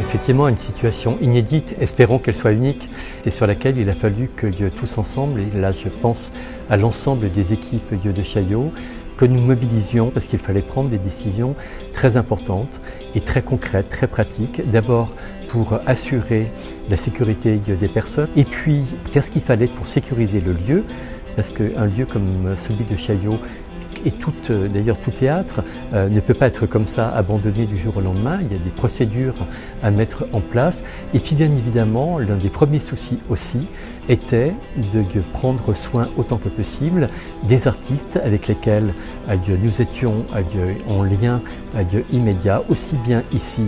Effectivement, une situation inédite, espérons qu'elle soit unique, et sur laquelle il a fallu que tous ensemble, et là je pense à l'ensemble des équipes de Chaillot, que nous mobilisions parce qu'il fallait prendre des décisions très importantes et très concrètes, très pratiques. D'abord pour assurer la sécurité des personnes et puis faire ce qu'il fallait pour sécuriser le lieu, parce qu'un lieu comme celui de Chaillot et d'ailleurs tout théâtre ne peut pas être comme ça abandonné du jour au lendemain. Il y a des procédures à mettre en place. Et puis bien évidemment, l'un des premiers soucis aussi était de prendre soin autant que possible des artistes avec lesquels nous étions en lien immédiat, aussi bien ici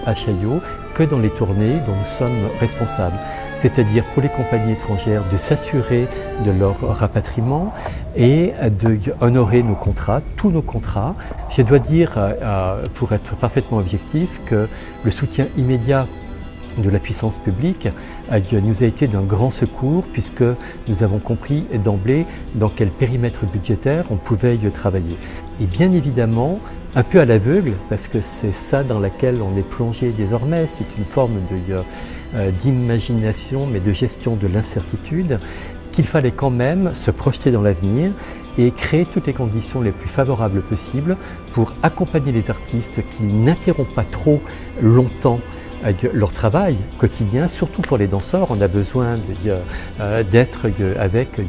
à Chaillot que dans les tournées dont nous sommes responsables. C'est-à-dire pour les compagnies étrangères de s'assurer de leur rapatriement et d'honorer nos contrats, tous nos contrats. Je dois dire, pour être parfaitement objectif, que le soutien immédiat de la puissance publique nous a été d'un grand secours puisque nous avons compris d'emblée dans quel périmètre budgétaire on pouvait y travailler. Et bien évidemment, un peu à l'aveugle, parce que c'est ça dans laquelle on est plongé désormais, c'est une forme d'imagination mais de gestion de l'incertitude, qu'il fallait quand même se projeter dans l'avenir et créer toutes les conditions les plus favorables possibles pour accompagner les artistes qui n'interrompent pas trop longtemps leur travail quotidien, surtout pour les danseurs. On a besoin d'être avec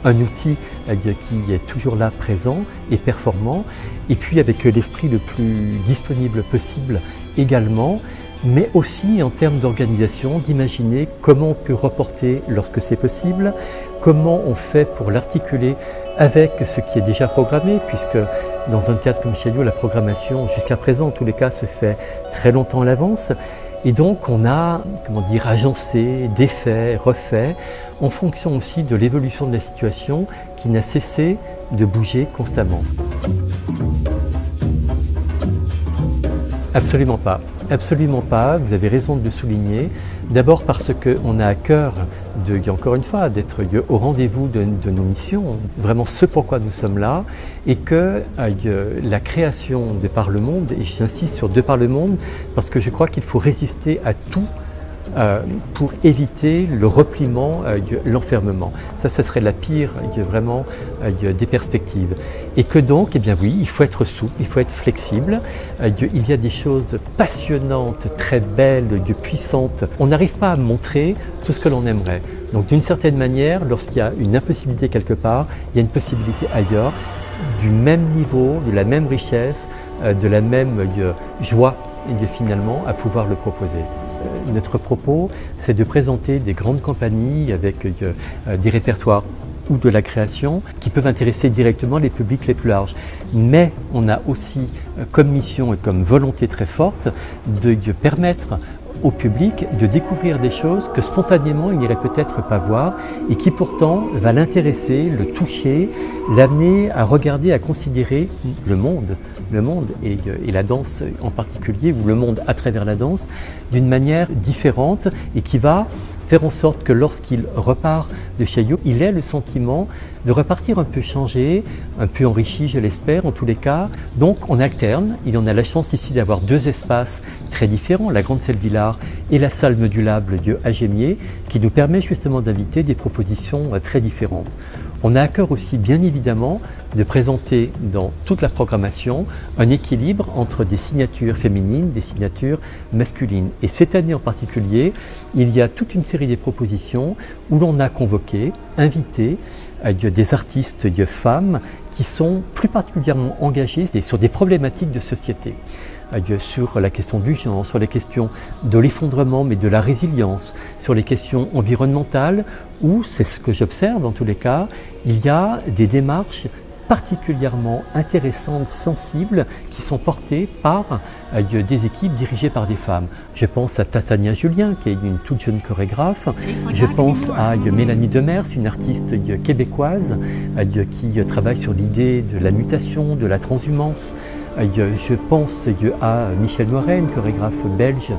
un outil qui est toujours là, présent et performant, et puis avec l'esprit le plus disponible possible également, mais aussi en termes d'organisation, d'imaginer comment on peut reporter lorsque c'est possible, comment on fait pour l'articuler avec ce qui est déjà programmé, puisque dans un théâtre comme Chaillot, la programmation jusqu'à présent en tous les cas se fait très longtemps à l'avance. Et donc on a, agencé, défait, refait, en fonction aussi de l'évolution de la situation qui n'a cessé de bouger constamment. Absolument pas. Absolument pas, vous avez raison de le souligner. D'abord parce qu'on a à cœur, encore une fois, d'être au rendez-vous de nos missions, vraiment ce pourquoi nous sommes là, et que la création de par le monde, et j'insiste sur de par le monde, parce que je crois qu'il faut résister à tout pour éviter le repliement, l'enfermement. Ça serait la pire vraiment des perspectives. Et que donc, eh bien oui, il faut être souple, il faut être flexible. Il y a des choses passionnantes, très belles, puissantes. On n'arrive pas à montrer tout ce que l'on aimerait. Donc d'une certaine manière, lorsqu'il y a une impossibilité quelque part, il y a une possibilité ailleurs, du même niveau, de la même richesse, de la même joie, finalement, à pouvoir le proposer. Notre propos, c'est de présenter des grandes compagnies avec des répertoires ou de la création qui peuvent intéresser directement les publics les plus larges. Mais on a aussi comme mission et comme volonté très forte de permettre au public de découvrir des choses que spontanément il n'irait peut-être pas voir et qui pourtant va l'intéresser, le toucher, l'amener à regarder, à considérer le monde et la danse en particulier, ou le monde à travers la danse, d'une manière différente et qui va faire en sorte que lorsqu'il repart de Chaillot, il ait le sentiment de repartir un peu changé, un peu enrichi, je l'espère, en tous les cas. Donc on alterne, il en a la chance ici d'avoir deux espaces très différents, la Grande Salle Villard et la salle modulable à Gémier, qui nous permet justement d'inviter des propositions très différentes. On a à cœur aussi, bien évidemment, de présenter dans toute la programmation un équilibre entre des signatures féminines, des signatures masculines. Et cette année en particulier, il y a toute une série de propositions où l'on a convoqué, invité des artistes femmes qui sont plus particulièrement engagées sur des problématiques de société. Sur la question du genre, sur les questions de l'effondrement mais de la résilience, sur les questions environnementales, où, c'est ce que j'observe en tous les cas, il y a des démarches particulièrement intéressantes, sensibles, qui sont portées par des équipes dirigées par des femmes. Je pense à Tatania Julien, qui est une toute jeune chorégraphe. Je pense à Mélanie Demers, une artiste québécoise qui travaille sur l'idée de la mutation, de la transhumance. Je pense à Michel Noiret, une chorégraphe belge,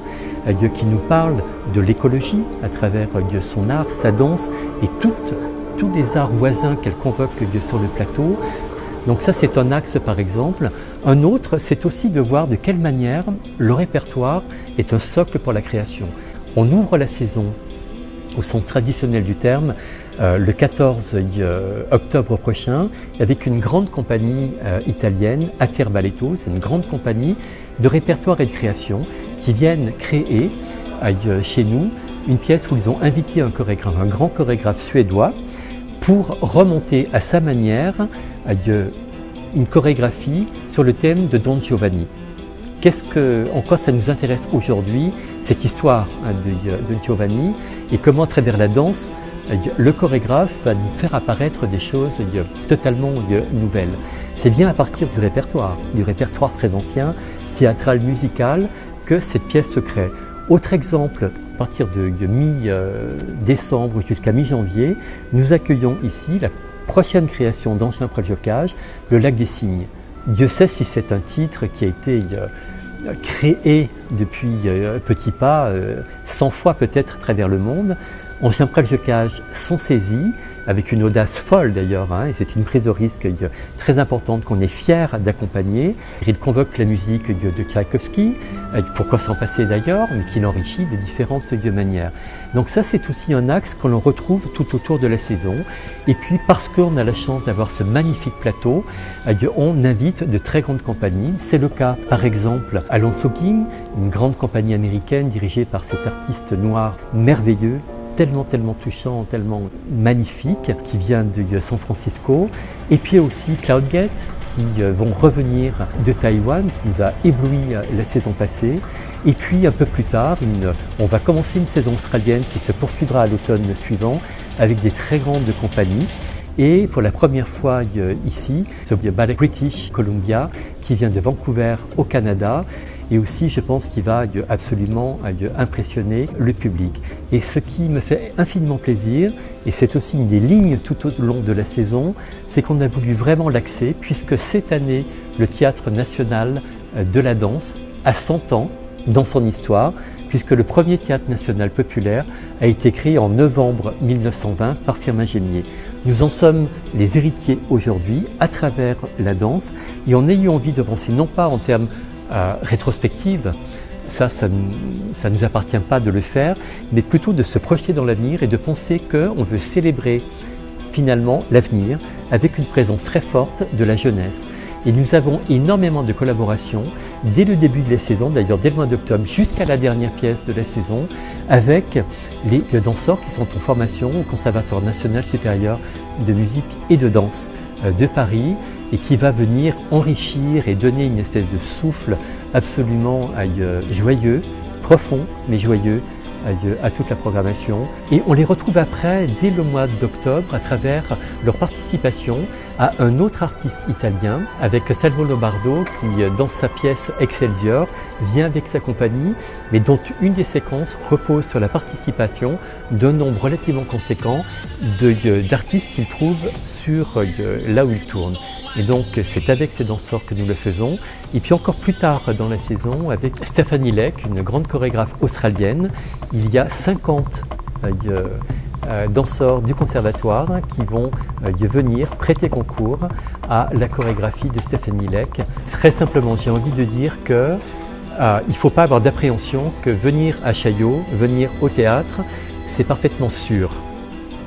qui nous parle de l'écologie à travers son art, sa danse et tous les arts voisins qu'elle convoque sur le plateau. Donc ça, c'est un axe par exemple. Un autre, c'est aussi de voir de quelle manière le répertoire est un socle pour la création. On ouvre la saison au sens traditionnel du terme le 14 octobre prochain avec une grande compagnie italienne, Ater Balletto. C'est une grande compagnie de répertoire et de création qui viennent créer chez nous une pièce où ils ont invité un grand chorégraphe suédois pour remonter à sa manière une chorégraphie sur le thème de Don Giovanni. En quoi ça nous intéresse aujourd'hui, cette histoire de Giovanni, et comment à travers la danse, le chorégraphe va nous faire apparaître des choses totalement nouvelles. C'est bien à partir du répertoire très ancien, théâtral, musical, que cette pièce se crée. Autre exemple, à partir de mi-décembre jusqu'à mi-janvier, nous accueillons ici la prochaine création d'Angevin Près-le-Bocage, Le Lac des Cygnes. Dieu sait si c'est un titre qui a été créé depuis petits pas, 100 fois peut-être à travers le monde. Angevin Près-le-Bocage sont saisis, avec une audace folle d'ailleurs, et c'est une prise de risque très importante qu'on est fier d'accompagner. Il convoque la musique de Tchaïkovski, pourquoi s'en passer d'ailleurs, mais qui l'enrichit de différentes manières. Donc ça, c'est aussi un axe que l'on retrouve tout autour de la saison. Et puis parce qu'on a la chance d'avoir ce magnifique plateau, on invite de très grandes compagnies. C'est le cas par exemple à Alonso King, une grande compagnie américaine dirigée par cet artiste noir merveilleux, tellement touchant, tellement magnifique, qui vient de San Francisco. Et puis aussi Cloudgate, qui vont revenir de Taïwan, qui nous a ébloui la saison passée. Et puis un peu plus tard, on va commencer une saison australienne qui se poursuivra à l'automne suivant avec des très grandes compagnies. Et pour la première fois ici, ce ballet British Columbia qui vient de Vancouver au Canada, et aussi je pense qu'il va absolument impressionner le public. Et ce qui me fait infiniment plaisir, et c'est aussi une des lignes tout au long de la saison, c'est qu'on a voulu vraiment l'axer, puisque cette année, le Théâtre national de la danse a 100 ans dans son histoire, puisque le premier théâtre national populaire a été créé en novembre 1920 par Firmin Gémier. Nous en sommes les héritiers aujourd'hui à travers la danse, et on a eu envie de penser non pas en termes rétrospective, ça nous appartient pas de le faire, mais plutôt de se projeter dans l'avenir et de penser qu'on veut célébrer finalement l'avenir avec une présence très forte de la jeunesse. Et nous avons énormément de collaborations dès le début de la saison, d'ailleurs dès le mois d'octobre jusqu'à la dernière pièce de la saison, avec les danseurs qui sont en formation au Conservatoire national supérieur de musique et de danse de Paris, et qui va venir enrichir et donner une espèce de souffle absolument joyeux, profond mais joyeux à toute la programmation. Et on les retrouve après, dès le mois d'octobre, à travers leur participation à un autre artiste italien, avec Salvo Lombardo, qui dans sa pièce Excelsior vient avec sa compagnie, mais dont une des séquences repose sur la participation d'un nombre relativement conséquent d'artistes qu'il trouve sur là où il tourne. Et donc c'est avec ces danseurs que nous le faisons. Et puis encore plus tard dans la saison, avec Stephanie Leck, une grande chorégraphe australienne, il y a 50 danseurs du conservatoire qui vont venir prêter concours à la chorégraphie de Stephanie Leck. Très simplement, j'ai envie de dire que il ne faut pas avoir d'appréhension que venir à Chaillot, venir au théâtre, c'est parfaitement sûr.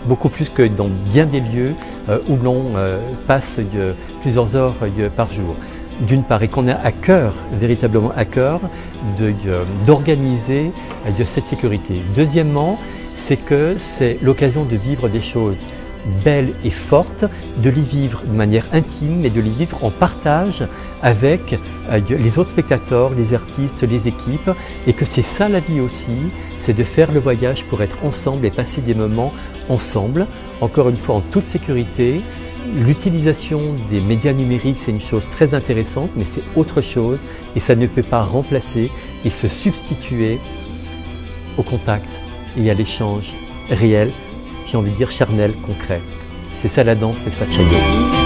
Beaucoup plus que dans bien des lieux où l'on passe plusieurs heures par jour. D'une part, et qu'on a à cœur, véritablement à cœur, d'organiser cette sécurité. Deuxièmement, c'est que c'est l'occasion de vivre des choses belles et fortes, de les vivre de manière intime, mais de les vivre en partage avec les autres spectateurs, les artistes, les équipes, et que c'est ça la vie aussi, c'est de faire le voyage pour être ensemble et passer des moments ensemble, encore une fois en toute sécurité. L'utilisation des médias numériques, c'est une chose très intéressante, mais c'est autre chose, et ça ne peut pas remplacer et se substituer au contact et à l'échange réel, j'ai envie de dire charnel, concret. C'est ça la danse, c'est ça Chaillot.